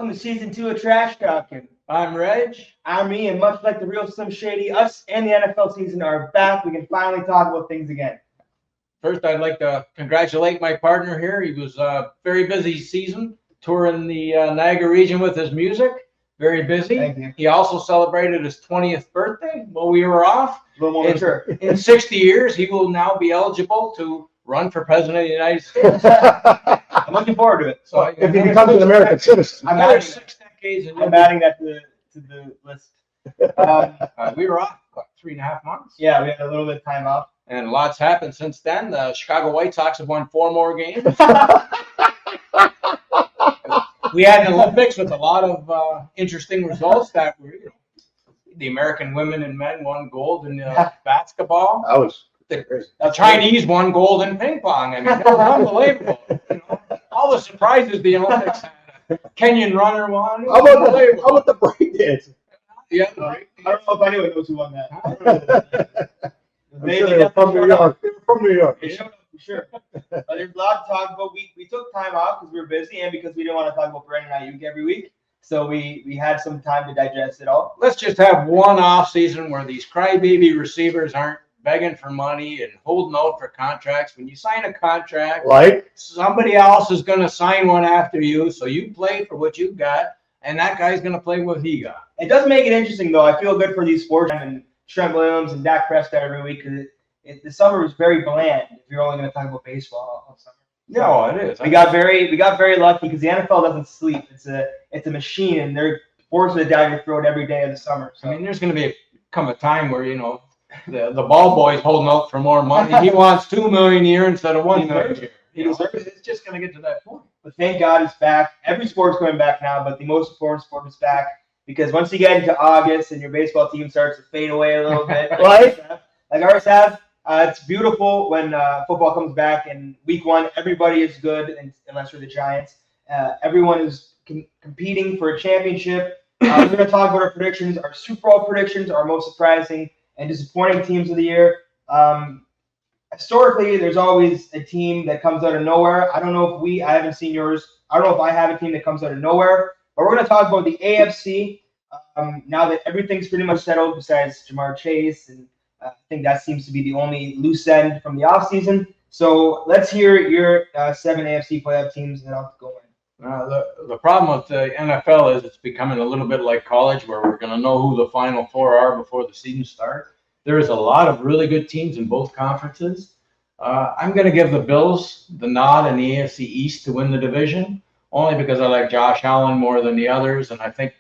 Welcome to Season 2 of Trash Talkin. I'm Reg. I'm E, and much like the real Slim Shady, us and the NFL season are back. We can finally talk about things again. First, I'd like to congratulate my partner here. He was a very busy season, touring the Niagara region with his music. Very busy. Thank you. He also celebrated his 20th birthday while we were off. A little more mature. In 60 years, he will now be eligible to run for president of the United States. I'm looking forward to it. So If he becomes an American citizen. I'm another adding, 6 decades. And I'm adding that to the list. we were off, what, 3.5 months? Yeah, we had a little bit of time off. And lots happened since then. The Chicago White Sox have won 4 more games. We had an Olympics with a lot of interesting results that were, the American women and men won gold in basketball. That was The Chinese won gold in ping pong. I mean, it was unbelievable. All the surprises the Olympics had. A Kenyan runner won. How about the break dance? Yeah. I don't know if anyone knows who won that. I'm sure they were from New York. They were from New York. They showed up for sure. There's a lot to talk about. We took time off because we were busy and because we didn't want to talk about Brandon Ayuk every week. So we had some time to digest it all. Let's just have one off season where these crybaby receivers aren't begging for money and holding out for contracts. When you sign a contract, Like? somebody else is going to sign one after you. So you play for what you got, and that guy's going to play what he got. It does make it interesting, though. I feel good for these sports and Trent Williams and Dak Prescott every week because the summer was very bland. If you're only going to talk about baseball all summer. No, it is. We got very lucky because the NFL doesn't sleep. It's a machine, and they're forcing it down your throat every day of the summer. So I mean, there's going to come a time where the ball boy's holding out for more money. He wants $2 million a year instead of $1 million a year. It's just going to get to that point. But thank God it's back. Every sport's going back now, but the most important sport is back because once you get into August and your baseball team starts to fade away a little bit, Right. like ours have, it's beautiful when football comes back. And week 1, everybody is good, unless you're the Giants. Everyone is competing for a championship. We're going to talk about our predictions, our Super Bowl predictions, our most surprising and disappointing teams of the year. Historically, there's always a team that comes out of nowhere. I don't know if I haven't seen yours. I don't know if I have a team that comes out of nowhere. But we're going to talk about the AFC now that everything's pretty much settled besides Jamar Chase. And I think that seems to be the only loose end from the offseason. So let's hear your 7 AFC playoff teams and I'll go in. The problem with the NFL is it's becoming a little bit like college where we're going to know who the Final Four are before the season starts. There is a lot of really good teams in both conferences. I'm going to give the Bills the nod in the AFC East to win the division, only because I like Josh Allen more than the others, and I think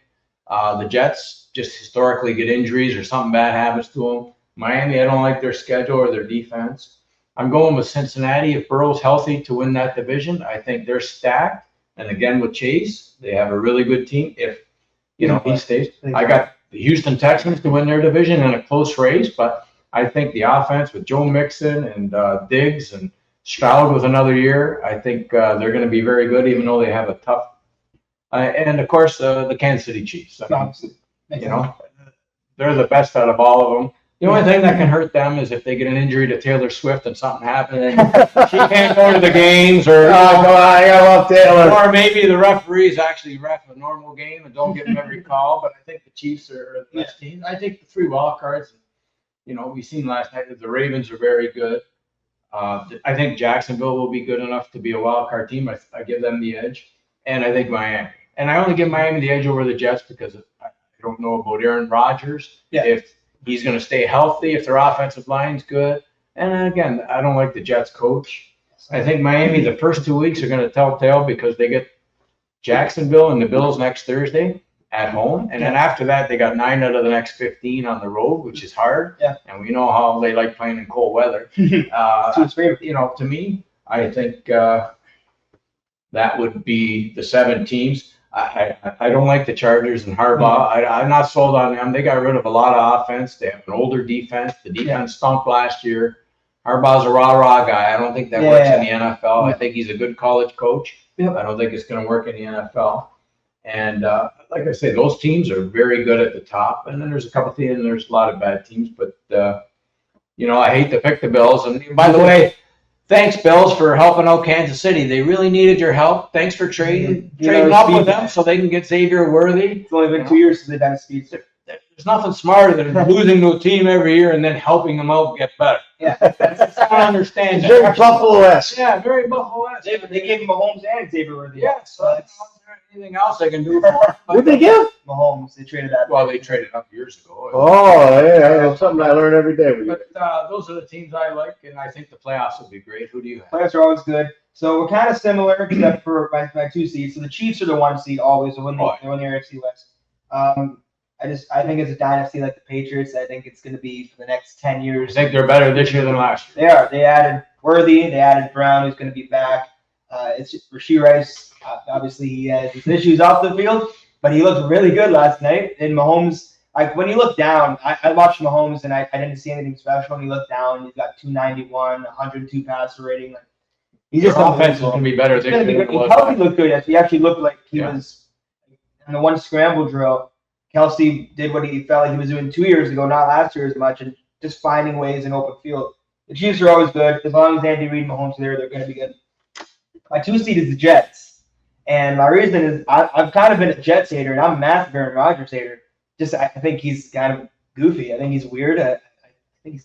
the Jets just historically get injuries or something bad happens to them. Miami, I don't like their schedule or their defense. I'm going with Cincinnati if Burrow's healthy to win that division. I think they're stacked. And again, with Chase, they have a really good team. If, he stays. I got the Houston Texans to win their division in a close race, but I think the offense with Joe Mixon and Diggs and Stroud with another year, I think they're going to be very good, even though they have a tough. And, of course, the Kansas City Chiefs. I mean, they're the best out of all of them. The only thing that can hurt them is if they get an injury to Taylor Swift and something happens and she can't go to the games, or I love Taylor. or maybe the referees actually ref a normal game and don't give them every call. But I think the Chiefs are the best team. I think the 3 wild cards, we've seen last night that the Ravens are very good. I think Jacksonville will be good enough to be a wild card team. I give them the edge, and I think Miami. And I only give Miami the edge over the Jets because I don't know about Aaron Rodgers. Yeah. If he's going to stay healthy, if their offensive line's good. And again, I don't like the Jets coach. I think Miami, the first 2 weeks are going to tell tale because they get Jacksonville and the Bills next Thursday at home. And then after that, they got 9 out of the next 15 on the road, which is hard. Yeah. And we know how they like playing in cold weather. To me, I think that would be the 7 teams. I don't like the Chargers and Harbaugh. I'm not sold on them. They got rid of a lot of offense. They have an older defense. The defense stunk last year. Harbaugh's a rah-rah guy. I don't think that works in the NFL. I think he's a good college coach. Yep. I don't think it's going to work in the NFL. And like I say, those teams are very good at the top. And then there's a couple teams, and there's a lot of bad teams. But, I hate to pick the Bills. And by the way, thanks, Bills, for helping out Kansas City. They really needed your help. Thanks for trading up with them so they can get Xavier Worthy. It's only been 2 years since they've done a speedster. There's nothing smarter than losing to a team every year and then helping them out get better. Yeah, I don't understand It's that. very Buffalo-esque. Yeah, very Buffalo-esque. they gave him Mahomes and Xavier Worthy. Yeah, so I don't know if there's anything else they can do for him. What'd they give? Mahomes, they traded that. Well, they traded up years ago. Oh, yeah, that's something I learn every day with you. But those are the teams I like, and I think the playoffs will be great. Who do you have? Playoffs are always good. So we're kind of similar, except for my 2 seeds. So the Chiefs are the 1 seed always. They win the AFC West. I think it's a dynasty like the Patriots. I think it's going to be for the next 10 years. I think they're better this year than last year. They are. They added Worthy. They added Brown, who's going to be back. It's just Rashee Rice. Obviously, he has his issues off the field, but he looked really good last night. And Mahomes, like when you look down, I watched Mahomes and I didn't see anything special. When you look down, he's got 291, 102 passer rating. Like, he's just offense is going to be better this year. He probably looked good. He actually looked like he was in the one scramble drill. Kelsey did what he felt like he was doing 2 years ago, not last year as much, and just finding ways in open field. The Chiefs are always good. As long as Andy Reid and Mahomes are there, they're going to be good. My 2 seed is the Jets. And my reason is I've kind of been a Jets hater, and I'm a massive Aaron Rodgers hater. I think he's kind of goofy. I think he's weird. I think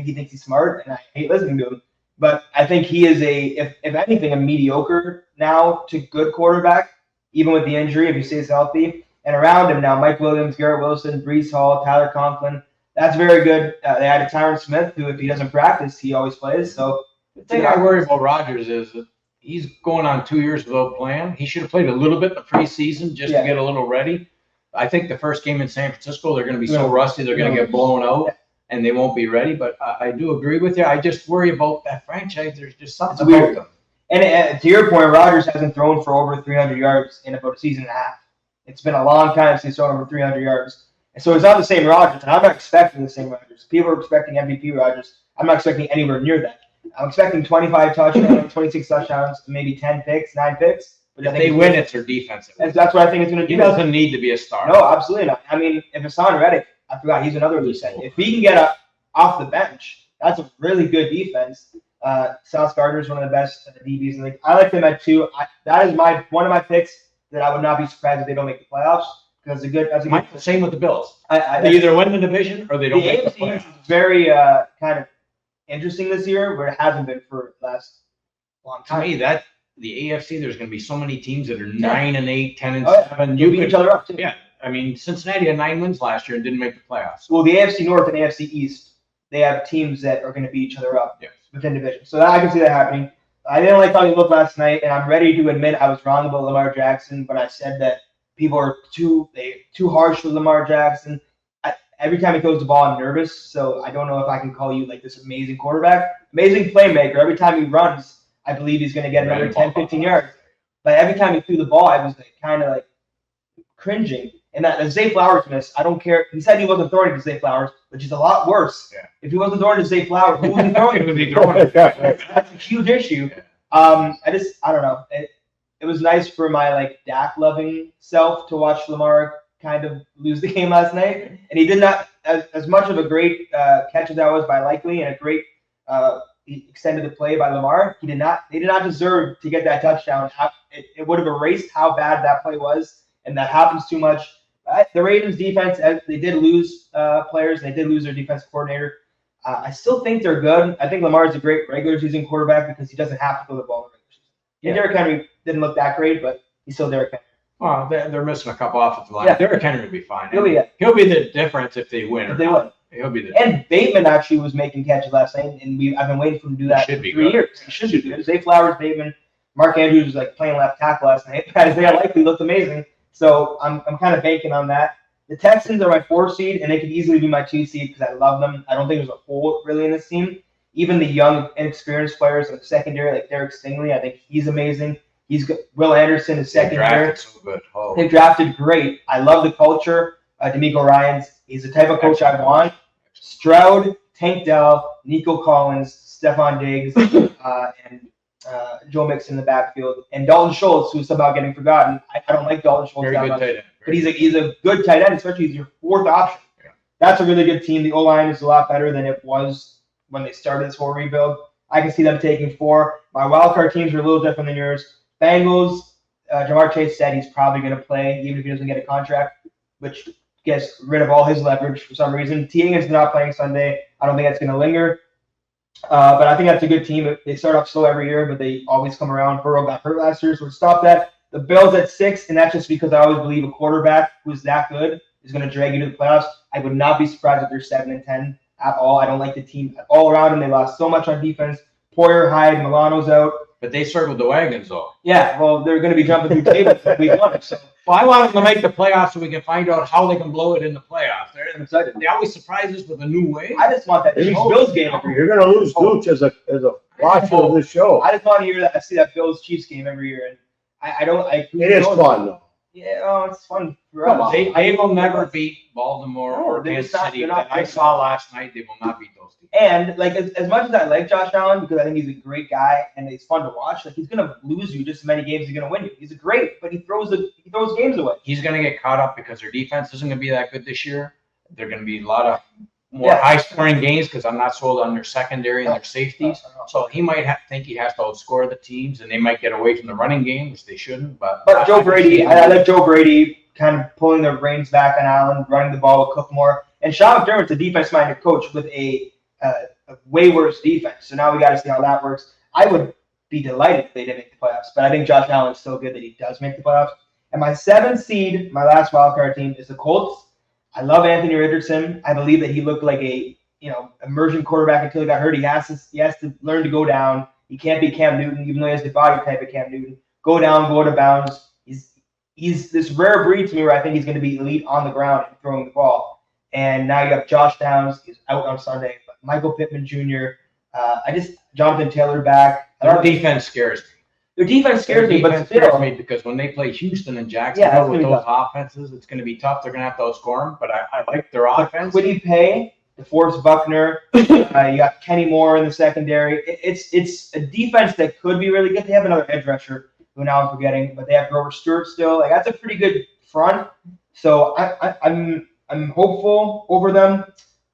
he thinks he's smart, and I hate listening to him. But I think he is if anything, a mediocre now to good quarterback, even with the injury, if he stays healthy. And around him now, Mike Williams, Garrett Wilson, Breece Hall, Tyler Conklin. That's very good. They added Tyron Smith, who, if he doesn't practice, he always plays. So the thing I worry about Rodgers is that he's going on 2 years without playing. He should have played a little bit in the preseason just to get a little ready. I think the first game in San Francisco, they're going to be so rusty, they're going to get blown out, and they won't be ready. But I do agree with you. I just worry about that franchise. There's just something about them. And to your point, Rodgers hasn't thrown for over 300 yards in about a season and a half. It's been a long time since he's thrown over 300 yards. And so it's not the same Rodgers, and I'm not expecting the same Rodgers. People are expecting MVP Rodgers. I'm not expecting anywhere near that. I'm expecting 25 touchdowns, 26 touchdowns, maybe 10 picks, 9 picks. But if they win, it's their defense. That's what I think it's going to do. He doesn't need to be a star. No, absolutely not. I mean, if Hassan Reddick, I forgot, he's another loose end. If he can get off the bench, that's a really good defense. Sauce Gardner is one of the best DBs in the league. I like them at 2. That is one of my picks that I would not be surprised if they don't make the playoffs. Because the same with the Bills. They either win the division or they don't make the playoffs. The AFC is very kind of interesting this year, where it hasn't been for the last long time. To me, the AFC, there's going to be so many teams that are 9-8, 10-7. You beat each other up too. Yeah, I mean, Cincinnati had 9 wins last year and didn't make the playoffs. Well, the AFC North and AFC East, they have teams that are going to beat each other up within division. So I can see that happening. I didn't like how he looked last night, and I'm ready to admit I was wrong about Lamar Jackson when I said that people are too harsh with Lamar Jackson. Every time he throws the ball, I'm nervous. So I don't know if I can call you like this amazing quarterback, amazing playmaker. Every time he runs, I believe he's going to get another 10, 15 yards. But every time he threw the ball, I was kind of like cringing. And that Zay Flowers miss, I don't care. He said he wasn't throwing to Zay Flowers, which is a lot worse. Yeah. If he wasn't throwing to Zay Flowers, who was he throwing? That's a huge issue. I don't know. It was nice for my like Dak loving self to watch Lamar kind of lose the game last night, and he did not as much of a great catch as that was by Likely and a great he extended the play by Lamar. They did not deserve to get that touchdown. It would have erased how bad that play was, and that happens too much. The Ravens defense, they did lose players. They did lose their defensive coordinator. I still think they're good. I think Lamar is a great regular season quarterback because he doesn't have to throw the ball in the regular season. Yeah, Derrick Henry didn't look that great, but he's still Derrick Henry. Well, they're missing a couple offensive lines. Yeah. Derrick Henry will be fine. He'll be the difference if they win. He'll be the And Bateman actually was making catches last night, and I've been waiting for him to do that for 3 years. He should be good. Zay Flowers, Bateman, Mark Andrews was like playing left tackle last night. Isaiah Likely looked amazing. So I'm kind of banking on that. The Texans are my 4 seed, and they could easily be my 2 seed because I love them. I don't think there's a hole really in this team. Even the young, inexperienced players in the secondary, like Derek Stingley, I think he's amazing. He's good. Will Anderson is second year. So good. They drafted great. I love the culture. D'Amico Ryans, he's the type of coach I want. Stroud, Tank Dell, Nico Collins, Stephon Diggs, and Joe Mixon in the backfield, and Dalton Schultz, who's somehow getting forgotten. I don't like Dalton Schultz that much, but he's a good tight end, especially he's your 4th option. Yeah. That's a really good team. The O-line is a lot better than it was when they started this whole rebuild. I can see them taking 4. My wildcard teams are a little different than yours. Bengals, Jamar Chase said he's probably going to play, even if he doesn't get a contract, which gets rid of all his leverage for some reason. T. Higgins is not playing Sunday. I don't think that's going to linger. But I think that's a good team. They start off slow every year, but they always come around. Burrow got hurt last year, so stop that. The Bills at 6, and that's just because I always believe a quarterback who's that good is going to drag you to the playoffs. I would not be surprised if they're 7-10 at all. I don't like the team all around them. They lost so much on defense. Poyer, Hyde, Milano's out. But they circled the wagons, though. Yeah, well, they're going to be jumping through tables if we won. So. Well, I want them to make the playoffs so we can find out how they can blow it in the playoffs. I'm excited. They always surprise us with a new way. I just want that Chiefs-Bills game every year. You're going to lose Gooch as a watcher of this show. I just want to hear that. I see that Bills-Chiefs game every year, and I don't. It is fun, though. Yeah, it's fun for us. They will never beat Baltimore or Kansas City. I saw last night they will not beat those teams. And like as much as I like Josh Allen because I think he's a great guy and it's fun to watch, like he's gonna lose you just as many games he's gonna win you. He's great, but he throws games away. He's gonna get caught up because their defense isn't gonna be that good this year. They're gonna be a lot of more high-scoring games because I'm not sold on their secondary and their safeties. So he might think he has to outscore the teams, and they might get away from the running game, which they shouldn't. But Joe Brady, I like Joe Brady kind of pulling the reins back on Allen, running the ball with Cook more. And Sean McDermott's a defense-minded coach with a way worse defense. So now we got to see how that works. I would be delighted if they didn't make the playoffs, but I think Josh Allen's so good that he does make the playoffs. And my 7th seed, my last wildcard team, is the Colts. I love Anthony Richardson. I believe that he looked like a emerging quarterback until he got hurt. He has to learn to go down. He can't be Cam Newton, even though he has the body type of Cam Newton. Go down, go to bounds. He's this rare breed to me where I think he's going to be elite on the ground and throwing the ball. And now you have Josh Downs. He's out on Sunday. But Michael Pittman Jr. Jonathan Taylor back. Their defense scares me. Their defense scares me, but still, because when they play Houston and Jacksonville with those offenses, it's going to be tough. They're going to have to outscore them, but I like their offense. Quiddy Pay, DeForest Buckner, you got Kenny Moore in the secondary. It's a defense that could be really good. They have another edge rusher who now I'm forgetting, but they have Grover Stewart still. Like that's a pretty good front. So I'm hopeful over them.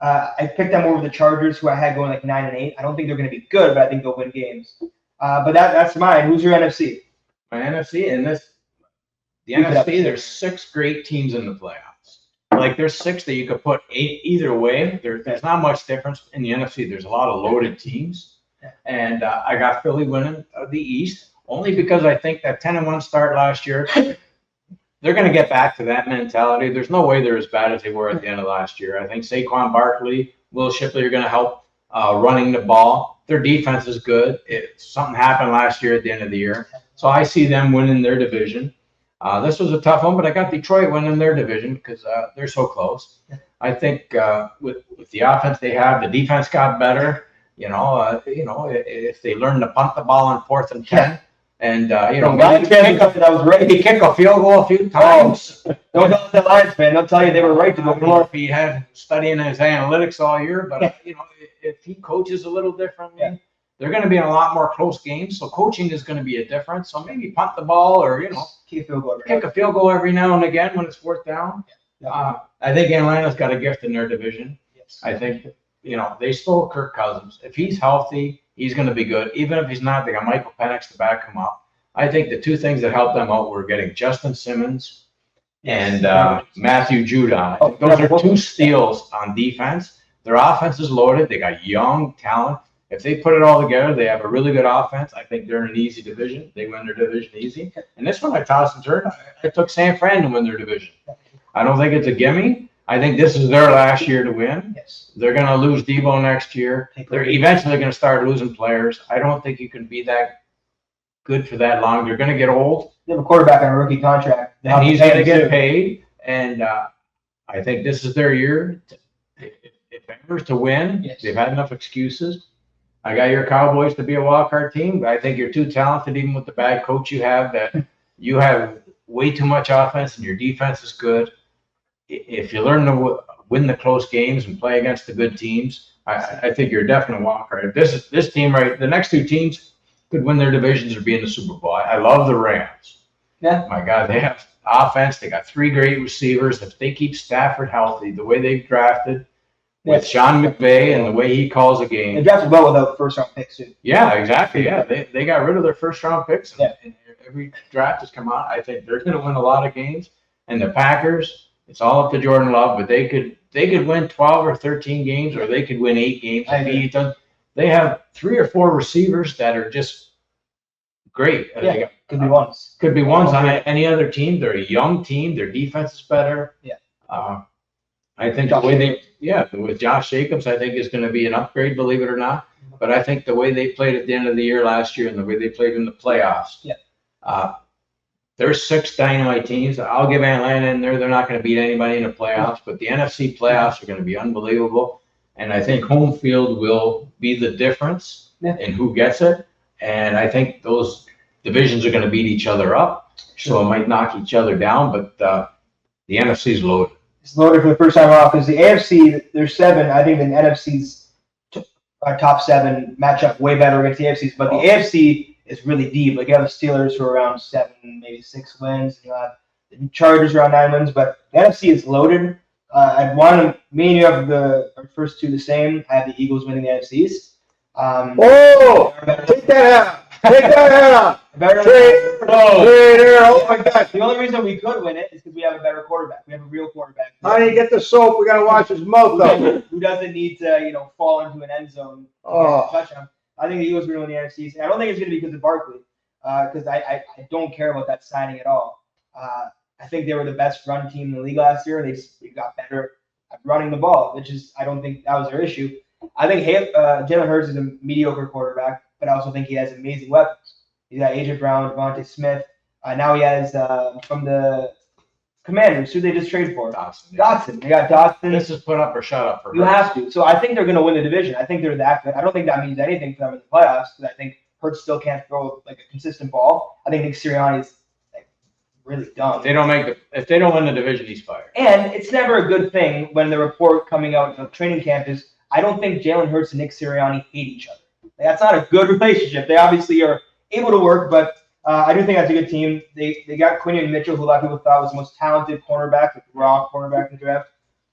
I picked them over the Chargers, who I had going like 9-8. I don't think they're going to be good, but I think they'll win games. But that's mine. Who's your NFC? My NFC the NFC. There's 6 great teams in the playoffs. Like there's 6 that you could put either way. There's not much difference in the NFC. There's a lot of loaded teams, and I got Philly winning the East only because I think that 10-1 start last year. They're going to get back to that mentality. There's no way they're as bad as they were at the end of last year. I think Saquon Barkley, Will Shipley are going to help running the ball. Their defense is good. Something happened last year at the end of the year. So I see them winning their division. This was a tough one, but I got Detroit winning their division because they're so close. I think with the offense they have, the defense got better. If they learn to punt the ball on 4th and 10, and maybe kick a field goal a few times. Don't tell the Lions fan. They'll tell you they were right to go. I don't know if he had studying his analytics all year, but if he coaches a little differently, they're going to be in a lot more close games. So coaching is going to be a difference. So maybe punt the ball or kick a field goal every now and again when it's 4th down. I think Atlanta's got a gift in their division. Yes. I think they stole Kirk Cousins. If he's healthy, he's going to be good. Even if he's not, they got Michael Penix to back him up. I think the 2 things that helped them out were getting Justin Simmons and Matthew Judon. Those are 2 steals on defense. Their offense is loaded. They got young talent. If they put it all together, they have a really good offense. I think they're in an easy division. They win their division easy. And this one I tossed and turned. I took San Fran to win their division. I don't think it's a gimme. I think this is their last year to win. Yes. They're going to lose Debo next year. They're eventually going to start losing players. I don't think you can be that good for that long. They're going to get old. They have a quarterback on a rookie contract. And he's going to get paid. And I think this is their year. If ever to win, they've had enough excuses. I got your Cowboys to be a wildcard team, but I think you're too talented, even with the bad coach you have, that you have way too much offense and your defense is good. If you learn to win the close games and play against the good teams, I think you're definitely a wildcard. This team, the next 2 teams could win their divisions or be in the Super Bowl. I love the Rams. Yeah. My God, they have offense. They got 3 great receivers. If they keep Stafford healthy, the way they've drafted, with Sean McVay and the way he calls a They game. drafted well without first-round picks, too. Yeah, exactly. Yeah, they got rid of their first round picks. Yeah. And every draft has come out. I think they're going to win a lot of games. And the Packers, it's all up to Jordan Love, but they could win 12 or 13 games, or they could win 8 games. I agree. They have 3 or 4 receivers that are just great. Yeah, could be ones. Could be ones on any other team. They're a young team. Their defense is better. Yeah. I think the way with Josh Jacobs, I think is going to be an upgrade, believe it or not. But I think the way they played at the end of the year last year and the way they played in the playoffs. There's 6 dynamite teams. I'll give Atlanta in there. They're not going to beat anybody in the playoffs, but the NFC playoffs are going to be unbelievable. And I think home field will be the difference in who gets it. And I think those divisions are going to beat each other up. So it might knock each other down, but the NFC is loaded. It's loaded for the first time off because the AFC, there's 7. I think the NFC's top 7 match up way better against the AFC's, but the AFC is really deep. Like you have the Steelers who are around 7, maybe 6 wins. You have the Chargers around 9 wins, but the NFC is loaded. I'd want me and you have our first 2 the same. I have the Eagles winning the NFC's. Take that out. Take that out. Oh my God. The only reason we could win it is because we have a better quarterback. We have a real quarterback. How do you get the soap? We got to wash his mouth up. Who doesn't need to, fall into an end zone to touch him. I think the Eagles are going to win the NFC. And I don't think it's going to be because of Barkley, because I don't care about that signing at all. I think they were the best run team in the league last year. They got better at running the ball, which is I don't think that was their issue. I think Jalen Hurts is a mediocre quarterback, but I also think he has amazing weapons. He's got A.J. Brown, Devontae Smith. Now he has from the Commanders, who they just traded for. Dotson. They got Dotson. This is put up or shut up for You have to. So I think they're going to win the division. I think they're that good. I don't think that means anything for them in the playoffs because I think Hurts still can't throw like a consistent ball. I think Nick Sirianni is really dumb. If they don't win the division, he's fired. And it's never a good thing when the report coming out of training camp is I don't think Jalen Hurts and Nick Sirianni hate each other. That's not a good relationship. They obviously are able to work, but I do think that's a good team. They got Quinion Mitchell, who a lot of people thought was the most talented cornerback, like raw cornerback in the draft.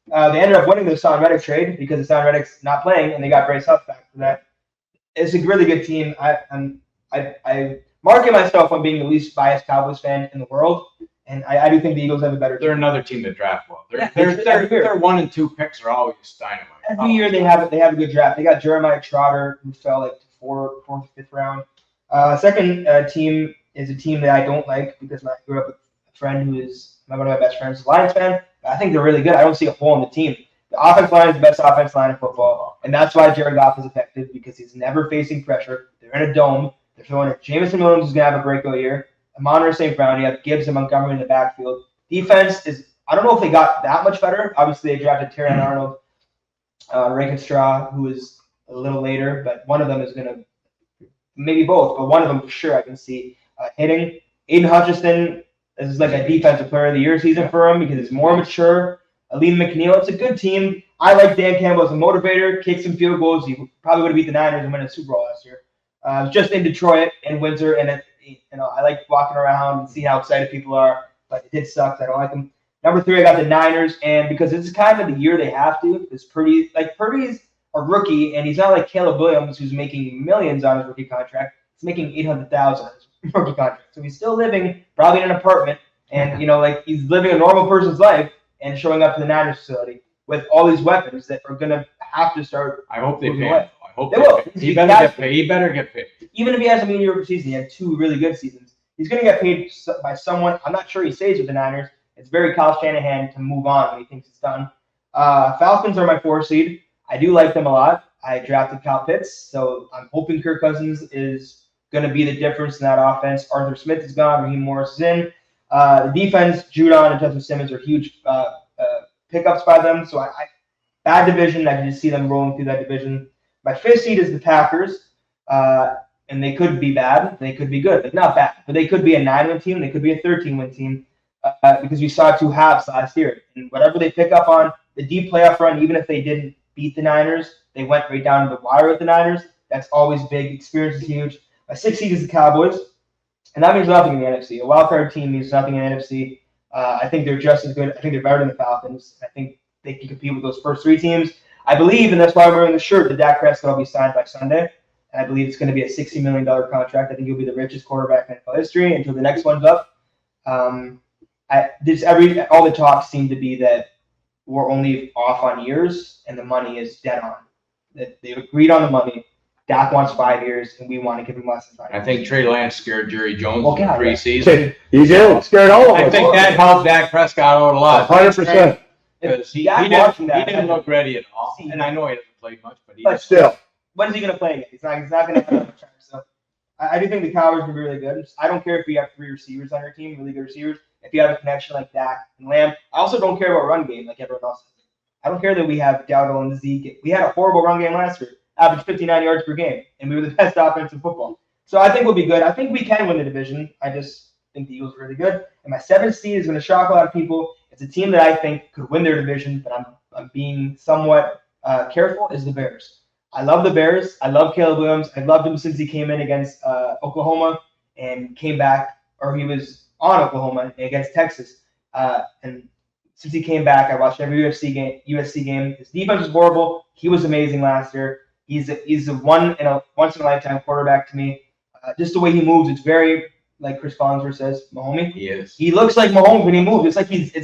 They ended up winning the Hassan Reddick trade because Hassan Reddick's not playing, and they got Bryce Huff back for that. It's a really good team. I market myself on being the least biased Cowboys fan in the world, and I do think the Eagles have a better team. They're another team that draft well. Their 1 and 2 picks are always dynamite. Every year they have a good draft. They got Jeremiah Trotter, who fell like to 4th, 5th round. Second team is a team that I don't like because I grew up with a friend who is one of my best friends, a Lions fan. I think they're really good. I don't see a hole in the team. The offensive line is the best offensive line in football, and that's why Jared Goff is effective because he's never facing pressure. They're in a dome. They're throwing it. Jamison Williams is going to have a breakout year. Amon St. Brown, you have Gibbs and Montgomery in the backfield. Defense is, I don't know if they got that much better. Obviously, they drafted Terran Arnold, Regenstraw, who is a little later, but one of them is going to, maybe both, but one of them for sure I can see hitting. Aiden Hutchinson is like a defensive player of the year season for him because he's more mature. Alim McNeil, it's a good team. I like Dan Campbell as a motivator, kick some field goals. He probably would have beat the Niners and win a Super Bowl last year. Just in Detroit and Windsor, and I like walking around and seeing how excited people are, but it did suck. I don't like them. Number 3, I got the Niners, and because it's kind of the year they have to, because Purdy's a rookie, and he's not like Caleb Williams, who's making millions on his rookie contract. He's making $800,000 on his rookie contract, so he's still living probably in an apartment, and he's living a normal person's life and showing up to the Niners facility with all these weapons that are gonna have to start. I hope they pay. Away. I hope they will. He better get paid. He better get paid. Even if he has a mediocre season, he had 2 really good seasons. He's going to get paid by someone. I'm not sure he stays with the Niners. It's very Kyle Shanahan to move on when he thinks it's done. Falcons are my 4 seed. I do like them a lot. I drafted Kyle Pitts, so I'm hoping Kirk Cousins is going to be the difference in that offense. Arthur Smith is gone. Raheem Morris is in. The defense, Judon and Justin Simmons are huge pickups by them. So bad division. I can just see them rolling through that division. My 5th seed is the Packers. And they could be bad. They could be good. Like, not bad, but they could be a 9-win team. They could be a 13-win team because we saw 2 halves last year. And whatever they pick up on the deep playoff run, even if they didn't beat the Niners, they went right down to the wire with the Niners. That's always big. Experience is huge. My 6th seed is the Cowboys, and that means nothing in the NFC. A wildcard team means nothing in the NFC. I think they're just as good. I think they're better than the Falcons. I think they can compete with those first 3 teams. I believe, and that's why I'm wearing the shirt, that Dak Prescott will be signed by Sunday. And I believe it's going to be a $60 million contract. I think he'll be the richest quarterback in NFL history until the next one's up. All the talks seem to be that we're only off on years, and the money is dead on. That they've agreed on the money. Dak wants 5 years, and we want to give him less than 5 years. I think Trey Lance scared Jerry Jones in the preseason. Yeah. He did. Scared all of us. I think that helped Dak Prescott out a lot. 100%. Because he didn't look ready at all. And I know he hasn't played much, but still. When is he going to play again? He's not going to have much time. So I do think the Cowboys will be really good. I don't care if you have 3 receivers on your team, really good receivers. If you have a connection like Dak and Lamb, I also don't care about run game like everyone else does. I don't care that we have Dowdle and Zeke. We had a horrible run game last year, averaged 59 yards per game, and we were the best offense in football. So I think we'll be good. I think we can win the division. I just think the Eagles are really good. And my 7th seed is going to shock a lot of people. It's a team that I think could win their division, but I'm being somewhat careful, is the Bears. I love the Bears. I love Caleb Williams. I loved him since he came in against Oklahoma and came back, or he was on Oklahoma against Texas. And since he came back, I watched every USC game. His defense was horrible. He was amazing last year. He's a once in a lifetime quarterback to me. Just the way he moves, it's very like Chris Collinsworth says, Mahomes. he is. He looks like Mahomes when he moves. It's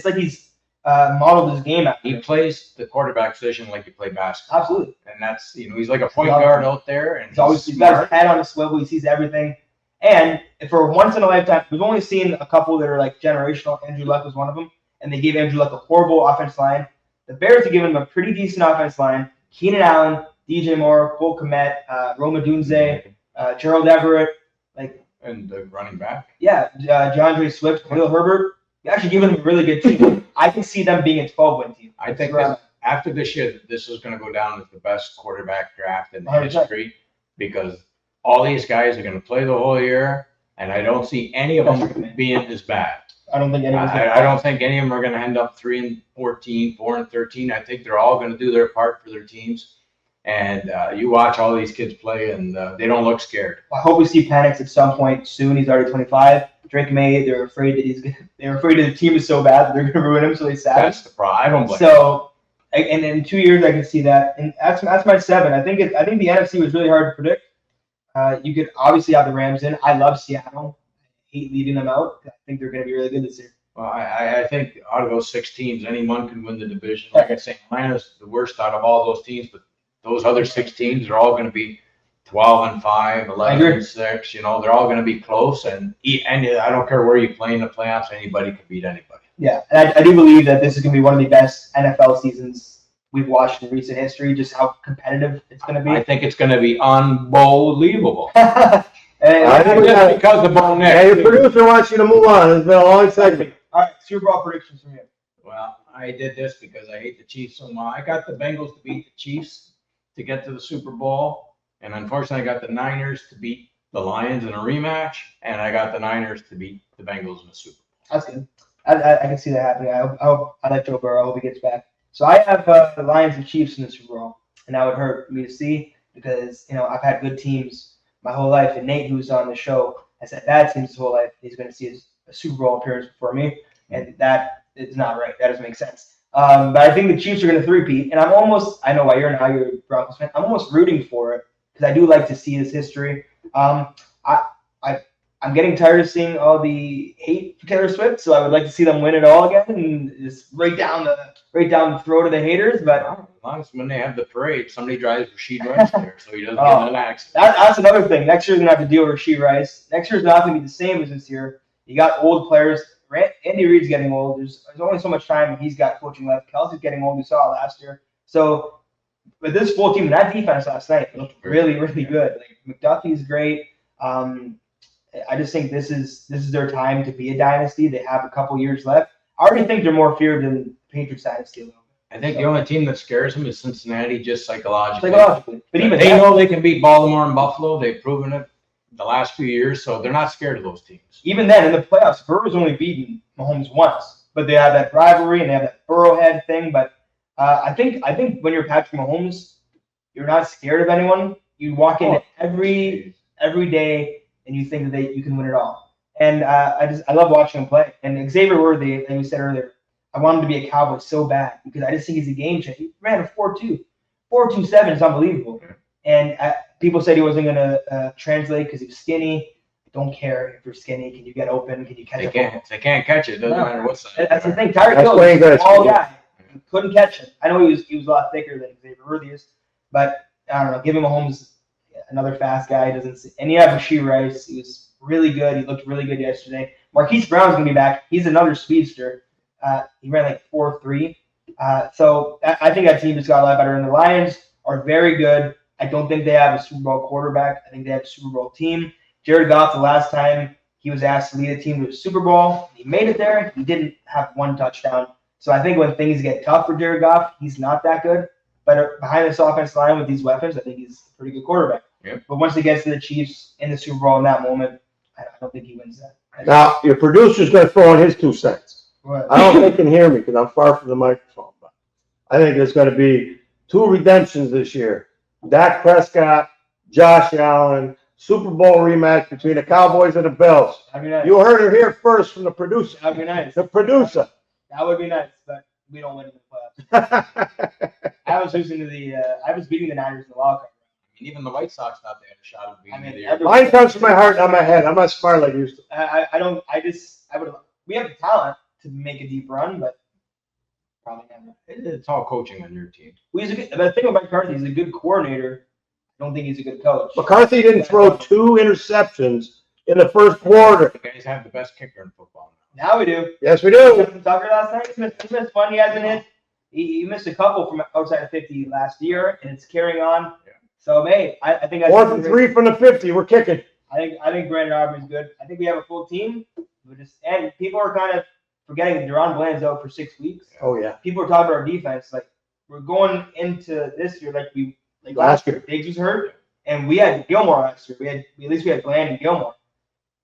like he's modeled his game after. He plays the quarterback position like you play basketball. Absolutely. And that's, he's like a point guard out there. And he's got his head on his swivel. He sees everything. And for once in a lifetime, we've only seen a couple that are like generational. Andrew Luck was one of them. And they gave Andrew Luck a horrible offense line. The Bears have given him a pretty decent offense line. Keenan Allen, DJ Moore, Cole Kmet, Roma Dunze, Gerald Everett, and the running back. Yeah, DeAndre Swift, Khalil Herbert. You're actually giving them a really good team. I can see them being a 12-win team. I think after this year, this is going to go down as the best quarterback draft in 100%. history because all these guys are going to play the whole year, and I don't see any of them being as bad. I don't think anyone's I don't think any of them are going to end up 3-14, 4-13. I think they're all going to do their part for their teams. And you watch all these kids play, and they don't look scared. I hope we see Penix at some point soon. He's already 25. Drake May, they're afraid that the team is so bad that they're going to ruin him, so they sat him. That's the problem. I don't blame So, and in 2 years, I can see that. And that's my 7. I think the NFC was really hard to predict. You could obviously have the Rams in. I love Seattle. I hate leaving them out. I think they're going to be really good this year. Well, I think out of those 6 teams, anyone can win the division. Like I say, Atlanta's the worst out of all those teams, but those other 6 teams are all going to be 12-5, 11-6. They're all going to be close, and I don't care where you play in the playoffs. Anybody can beat anybody. Yeah, and I do believe that this is going to be one of the best NFL seasons we've watched in recent history. Just how competitive it's going to be. I think it's going to be unbelievable. I think Just because of Bo Nix. Yeah, your producer wants you to move on. It's been a long segment. All right, Super Bowl predictions from you. Well, I did this because I hate the Chiefs so much. I got the Bengals to beat the Chiefs to get to the Super Bowl, and unfortunately, I got the Niners to beat the Lions in a rematch, and I got the Niners to beat the Bengals in the Super Bowl. That's good. I can see that happening. I like Joe Burrow. I hope he gets back. So I have the Lions and Chiefs in the Super Bowl, and that would hurt me to see because I've had good teams my whole life, and Nate, who's on the show, has had bad teams his whole life. He's going to see a Super Bowl appearance before me, and that is not right. That doesn't make sense. But I think the Chiefs are going to three-peat, and I know why you're a Broncos fan. I'm almost rooting for it because I do like to see this history. I'm getting tired of seeing all the hate for Taylor Swift, so I would like to see them win it all again and just right down the throat of the haters. But as long as when they have the parade, somebody drives Rashid Rice there, so he doesn't get in an accident. That's another thing. Next year, we're going to have to deal with Rashid Rice. Next year's not going to be the same as this year. You got old players. Andy Reid's getting old. There's only so much time he's got coaching left. Kelsey's getting old. We saw it last year. So, with this full team, that defense last night looked really, really good. Like McDuffie's great. I just think this is their time to be a dynasty. They have a couple years left. I already think they're more feared than Patriots dynasty a little bit. I think the only team that scares them is Cincinnati, just psychologically. But even they know they can beat Baltimore and Buffalo. They've proven it the last few years, so they're not scared of those teams. Even then, in the playoffs, Burrow's only beaten Mahomes once, but they have that rivalry and they have that Burrowhead thing. But I think when you're Patrick Mahomes, you're not scared of anyone. You walk in every day and you think that you can win it all. And I love watching him play. And Xavier Worthy, like we said earlier, I want him to be a Cowboy so bad because I just think he's a game changer. He ran a 4.2. 4.27 is unbelievable. And people said he wasn't going to translate because he was skinny. Don't care if you're skinny. Can you get open? Can you catch it? They can't catch it. Doesn't matter what side. That's the thing. Tyreek That's Hill why is you a guys- small guy. He couldn't catch it. I know he was a lot thicker than Xavier Worthies, but I don't know. Give him Mahomes, another fast guy. And he had Rashee Rice. He was really good. He looked really good yesterday. Marquise Brown's gonna be back. He's another speedster. He ran like 4.3. So I think that team just got a lot better. And the Lions are very good. I don't think they have a Super Bowl quarterback. I think they have a Super Bowl team. Jared Goff, the last time he was asked to lead a team to a Super Bowl, he made it there. He didn't have one touchdown. So I think when things get tough for Jared Goff, he's not that good. But behind this offensive line with these weapons, I think he's a pretty good quarterback. Yep. But once he gets to the Chiefs in the Super Bowl in that moment, I don't think he wins that. Now, your producer's going to throw in his 2 cents. What? I don't think he can hear me because I'm far from the microphone. But I think there's going to be 2 redemptions this year. Dak Prescott, Josh Allen, Super Bowl rematch between the Cowboys and the Bills. That'd be nice. You heard it here first from the producer. That'd be nice. The producer. That would be nice, but we don't win in the playoffs. I was beating the Niners in the wild card. Even the White Sox thought they had a shot of being I mean, the year. Mine comes from my heart, not my head. I'm not smart like you used to. We have the talent to make a deep run, but probably never. It's all coaching on your team. But the thing about McCarthy, he's a good coordinator. I don't think he's a good coach. McCarthy didn't throw 2 interceptions in the first quarter. The guys have the best kicker in football now. Now we do. Yes, we do. Justin Tucker last night, he missed one. He hasn't hit. He missed a couple from outside of 50 last year, and it's carrying on. Yeah. So, hey, I think that's 4th and 3 from the 50. We're kicking. I think Brandon Aubrey's good. I think we have a full team. And people are kind of forgetting that Deron Bland's out for 6 weeks. Oh yeah. People are talking about our defense. Like we're going into this year like last year. Diggs was hurt, and we had Gilmore last year. We had Bland and Gilmore.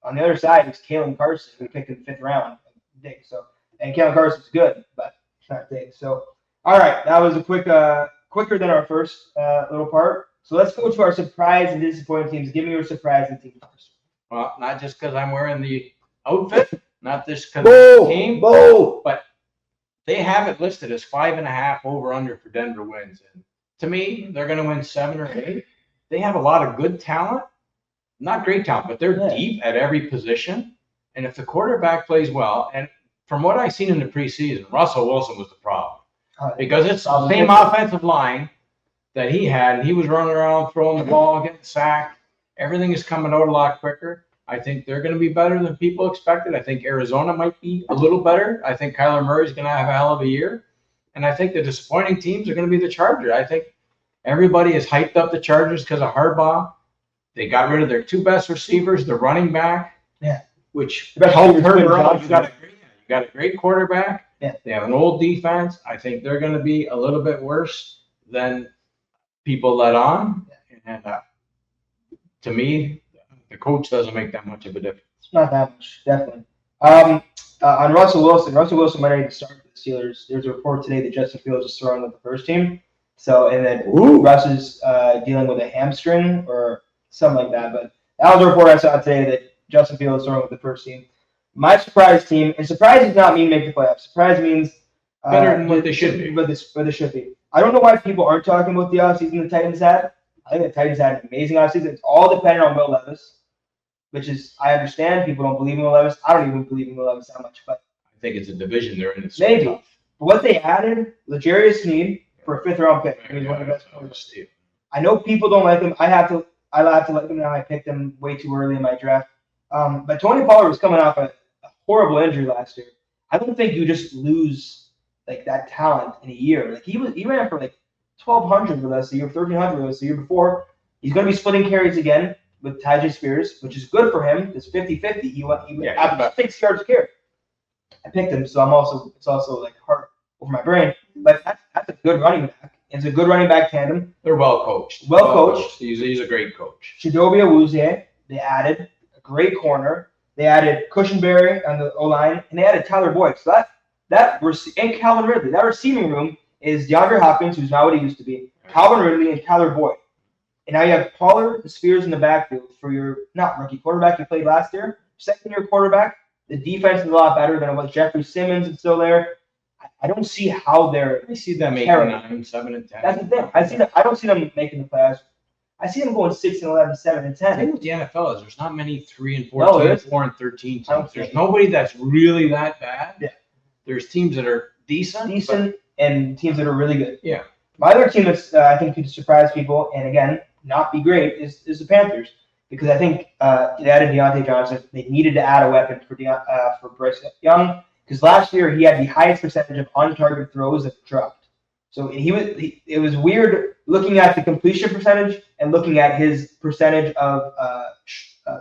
On the other side, it's Kalen Carson. We picked in the 5th round. Diggs. So and Kalen Carson's good, but it's not Diggs. So all right, that was a quicker than our first little part. So let's go to our surprise and disappointing teams. Give me your surprise and team first. Well, not just because I'm wearing the outfit, not just because of the team, but they have it listed as 5.5 over/under for Denver wins. And to me, they're going to win 7 or 8. They have a lot of good talent, not great talent, but they're deep at every position. And if the quarterback plays well, and from what I've seen in the preseason, Russell Wilson was the problem because it's the same offensive line that he had, and he was running around throwing the ball, getting sacked. Everything is coming out a lot quicker. I think they're going to be better than people expected. I think Arizona might be a little better. I think Kyler Murray's going to have a hell of a year. And I think the disappointing teams are going to be the Chargers. I think everybody has hyped up the Chargers because of Harbaugh. They got rid of their 2 best receivers, the running back, which helped her out. You got a great quarterback. Yeah. They have an old defense. I think they're going to be a little bit worse than people let on. And to me, the coach doesn't make that much of a difference. Not that much, definitely. On Russell Wilson might not even start for the Steelers. There's a report today that Justin Fields is throwing with the first team. So, and then Russ is dealing with a hamstring or something like that. But that was a report I saw today that Justin Fields is throwing with the first team. My surprise team, and surprise does not mean make the playoffs. Surprise means better than what they should be. But they should be. I don't know why people aren't talking about the offseason the Titans had. I think the Titans had an amazing offseason. It's all dependent on Will Levis, which is, I understand people don't believe in Will Levis. I don't even believe in Will Levis that much, but I think it's a division they're in. Maybe. But what they added, L'Jarius Sneed for a 5th round pick. He was one of the best players. I know people don't like him. I have to like him now. I picked him way too early in my draft. But Tony Pollard was coming off a horrible injury last year. I don't think you just lose like that talent in a year. Like he ran for like 1,200 with us the year, 1,300 with us the year before. He's going to be splitting carries again with Tyjae Spears, which is good for him. It's 50-50. He went about 6 yards a carry. I picked him, so it's also like hard over my brain. But that's a good running back. It's a good running back tandem. They're well coached. Well coached. He's a great coach. Chidobe Awuzie, they added a great corner. They added Cushenberry on the O-line, and they added Tyler Boyd. So and Calvin Ridley. That receiving room is DeAndre Hopkins, who's not what he used to be, Calvin Ridley, and Tyler Boyd. And now you have Pollard and Spears in the backfield for your not rookie quarterback you played last year, 2nd-year quarterback. The defense is a lot better than it was. Jeffrey Simmons is still there. I don't see how they're. I see them 8 terrible. and 9, 7 and 10. That's the thing. I don't see them making the playoffs. I see them going 6 and 11, 7 and 10. The thing with the NFL is there's not many 3 and 4 No, teams, there's- 4 and 13 I don't teams. There's think- nobody that's really that bad. Yeah. There's teams that are decent. And teams that are really good. Yeah. My other team that's I think could surprise people, and again, not be great, is the Panthers. Because I think they added Deontay Johnson. They needed to add a weapon for Bryce Young. Because last year he had the highest percentage of on-target throws that dropped. So it was weird looking at the completion percentage and looking at his percentage of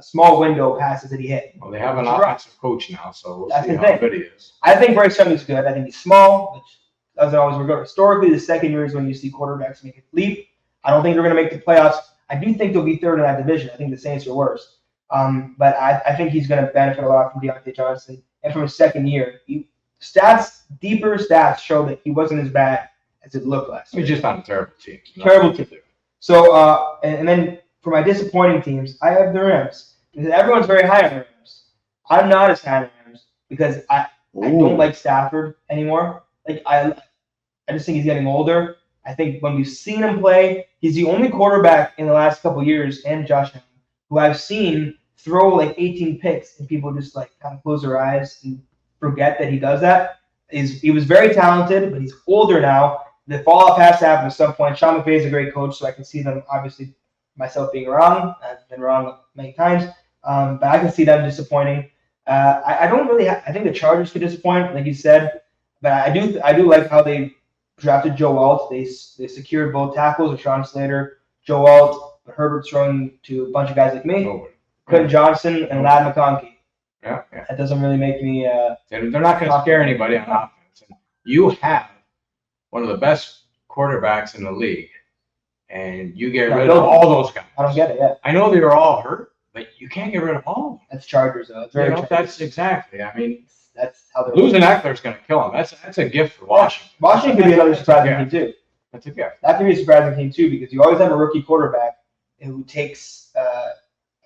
small window passes that he hit. Well, they have an offensive coach now, so we'll That's see the how thing. good he is. I think Bryce Young is good. I think he's small, which doesn't always work out. Historically, the second year is when you see quarterbacks make a leap. I don't think they're going to make the playoffs. I do think they'll be third in that division. I think the Saints are worse. But I think he's going to benefit a lot from Deontay Johnson and from his second year. Deeper stats show that he wasn't as bad as it looked last year. He's just on a terrible team. Terrible team. So, and then for my disappointing teams, I have the Rams. Because everyone's very high on the Rams. I'm not as high on the Rams because I don't like Stafford anymore. Like I just think he's getting older. I think when we've seen him play, he's the only quarterback in the last couple of years, and Josh Allen, who I've seen throw like 18 picks, and people just like kind of close their eyes and forget that he does that. He was very talented, but he's older now. The fall-off has to happen at some point. Sean McVay is a great coach, so I can see them, obviously, myself being wrong. I've been wrong many times, but I can see them disappointing. I don't really I think the Chargers could disappoint, like you said, but I do like how they drafted Joe Alt. They secured both tackles, Rashawn Slater, Joe Alt, but Herbert's throwing to a bunch of guys like me, Quentin Johnson, and Ladd McConkey. Yeah. That doesn't really make me. They're not going to scare anybody on offense. And you have one of the best quarterbacks in the league, and you get rid of all those guys. I don't get it. Yeah, I know they were all hurt, but you can't get rid of all of them. that's Chargers though. It's very. That's exactly. I mean, that's how they're losing Eckler's going to kill him. That's a gift for Washington. Washington could be another surprising team too. That's a gift. That could be a surprising team too because you always have a rookie quarterback who takes a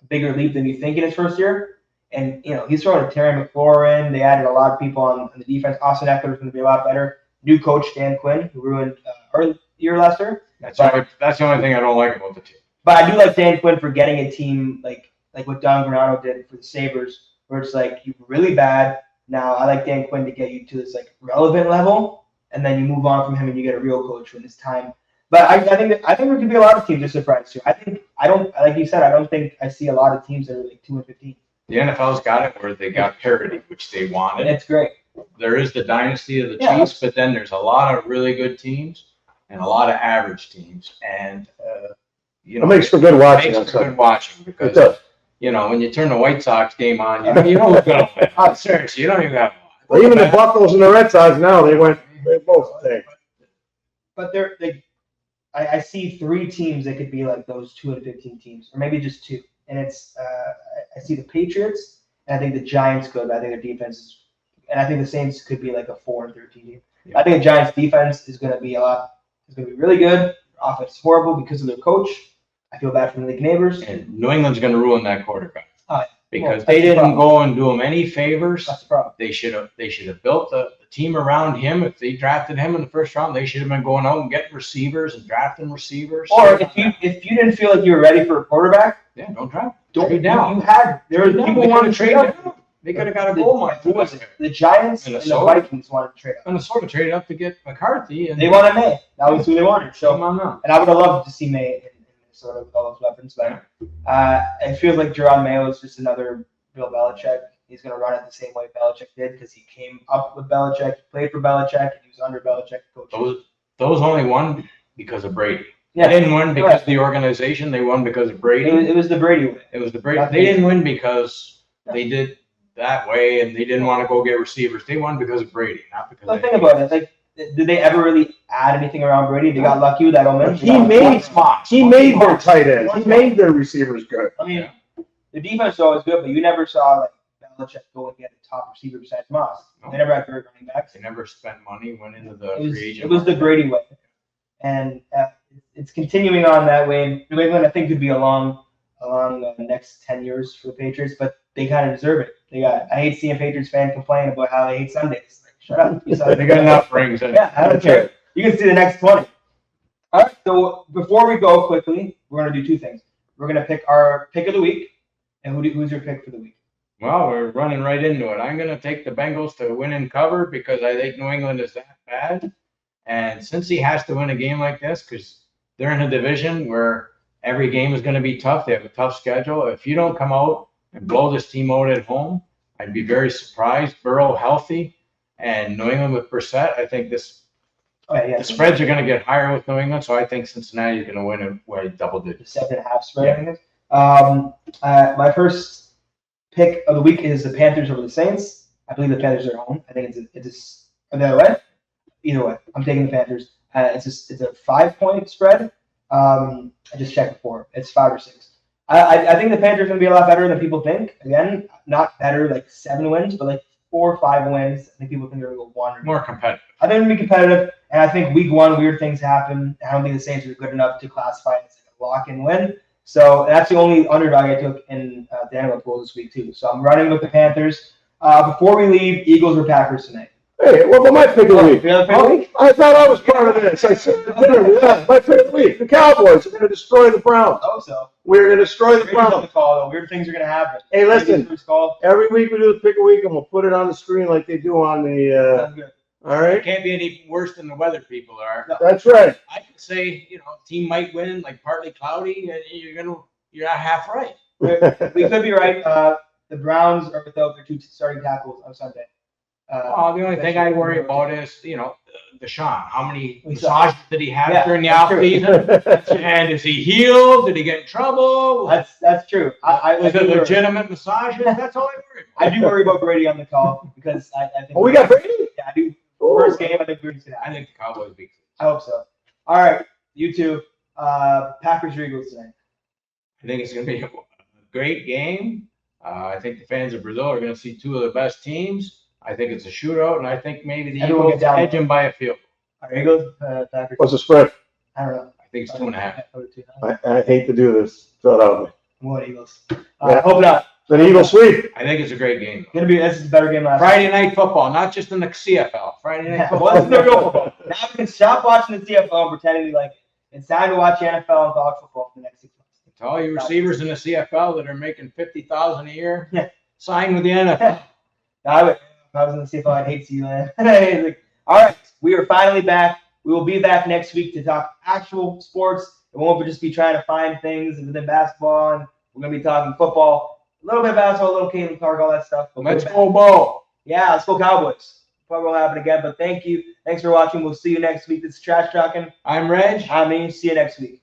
bigger leap than you think in his first year. And, he's throwing to Terry McLaurin. They added a lot of people on the defense. Austin Eckler is going to be a lot better. New coach, Dan Quinn, who ruined our year last year. That's the only thing I don't like about the team. But I do like Dan Quinn for getting a team like what Don Granado did for the Sabres, where it's like, you were really bad. Now I like Dan Quinn to get you to this like relevant level, and then you move on from him and you get a real coach when it's time. But I think there could be a lot of teams that surprise you. Like you said, I don't think I see a lot of teams that are like 2-15. The NFL's got it where they got parity, which they wanted. And it's great. There is the dynasty of the Chiefs, but then there's a lot of really good teams and a lot of average teams. And, it makes for good watching. It makes for good watching because, it does. When you turn the White Sox game on, you know who's going to win. Seriously, you don't even have to watch. Well, even the Buccos and the Red Sox now, they both stink. But I see 3 teams that could be like those 2-15 teams, or maybe just 2. And it's I see the Patriots, and I think the Giants could. I think their defense is, and I think the Saints could be like a 4-13 team. Yeah. I think the Giants' defense is going to be really good. Offense is horrible because of their coach. I feel bad for the league neighbors. And New England's going to ruin that quarterback because they didn't go and do him any favors. That's the problem. They should have built the team around him. If they drafted him in the first round, they should have been going out and getting receivers and drafting receivers. Or if you didn't feel like you were ready for a quarterback, don't draft. Trade down. There were people who wanted to trade up. They could have got a goal mine. Who was it? The Giants and the Vikings wanted to trade up. Minnesota traded up to get McCarthy, and they wanted May. That was who they wanted. So, come on now. And I would have loved to see May in Minnesota with all those weapons, but it feels like Jerome Mayo is just another Bill Belichick. He's going to run it the same way Belichick did because he came up with Belichick, played for Belichick, and he was under Belichick coach. Those only won because of Brady. Yeah. They didn't win because of the organization. They won because of Brady. It was the Brady way. It was the Brady. They didn't win because they did that way and they didn't want to go get receivers. They won because of Brady, not because of think about it. Like, did they ever really add anything around Brady? They got lucky with that omen. He made their tight ends. He made their receivers good. I mean, the defense was always good, but you never saw like Belichick go and get a top receiver besides Moss. No. They never had great running backs. They never spent money, went into the free agent. It was the Brady way. And it's continuing on that way. New England, I think, could be along the next 10 years for the Patriots, but they kind of deserve it. I hate seeing a Patriots fan complain about how they hate Sundays. Like, Shut up. You said They got enough rings. In it. Yeah, I don't That's care. right. You can see the next 20. All right. So before we go quickly, we're gonna do two things. We're gonna pick our pick of the week, and who's your pick for the week? Well, we're running right into it. I'm going to take the Bengals to win and cover because I think New England is that bad. And since he has to win a game like this, because they're in a division where every game is going to be tough, they have a tough schedule. If you don't come out and blow this team out at home, I'd be very surprised. Burrow healthy and New England with Brissett, I think the spreads are going to get higher with New England. So I think Cincinnati is going to win it by double digits. 7.5 spread. Yeah. My first pick of the week is the Panthers over the Saints. I believe the Panthers are home. I think it's the other way. Either way, I'm taking the Panthers. It's a 5-point spread. I just checked before. It's 5 or 6. I think the Panthers are going to be a lot better than people think. Again, not better like 7 wins, but like 4 or 5 wins. I think people think they're going to go 1 or 2. More competitive. I think they're going to be competitive, and I think week 1 weird things happen. I don't think the Saints are good enough to classify it as like a lock-in win. So that's the only underdog I took in the Animal Pool this week too. So I'm running with the Panthers. Before we leave, Eagles or Packers tonight? Hey, what about my pick of the week? Your other pick of the week? I thought I was part of this. I said, yeah, my pick of the week. The Cowboys are going to destroy the Browns. I hope so. We're going to destroy the Great on the Browns. call, though. Weird things are going to happen. Hey, listen. First call. Every week we do the pick of the week, and we'll put it on the screen like they do on the. Sounds good. All It right. can't be any worse than the weather people are. No. That's right. I could say, team might win, like partly cloudy, and you're not half right. We could be right. The Browns are without their 2 starting tackles on Sunday. Well, the only thing I worry about is, Deshaun. How many We saw- massages did he have Yeah, during the that's true. offseason? And is he healed? Did he get in trouble? That's true. I Was do it worry. legitimate massages? That's all I worry I about. do worry about Brady on the call because I think. Oh, we got Brady? Yeah, I do. Oh. First game, I think Brady's gonna I happen. think the Cowboys beat. I hope so. All right, you two. Packers or Eagles tonight? I think it's going to be a great game. I think the fans of Brazil are going to see 2 of the best teams. I think it's a shootout, and I think maybe the Everyone Eagles get down. edge them by a field. All right, Eagles, Packers. What's the spread? I don't know. I think it's 2.5. I hate to do this. Throw it out. I'm going Eagles. Yeah. Hope not. It's an Eagle sweep. I think it's a great game. This is a better game last Friday night football, not just in the CFL. Friday night Yeah, football. well, this is the real football. Now we can stop watching the CFL and pretending we like it. It's time to watch NFL and college football for the next 6 months. To all you receivers in the CFL that are making $50,000 a year, Yeah. sign with the NFL. Now, if I was in the CFL, I'd hate Sealand. All right, we are finally back. We will be back next week to talk actual sports. It won't just be trying to find things within basketball, and we're going to be talking football, a little bit of basketball, a little Caitlin Clark, all that stuff. But Let's we're back. go, Bo. Yeah, let's go Cowboys. Probably will happen again, but thank you. Thanks for watching. We'll see you next week. This is Trash Talking. I'm Reg. I'm me. See you next week.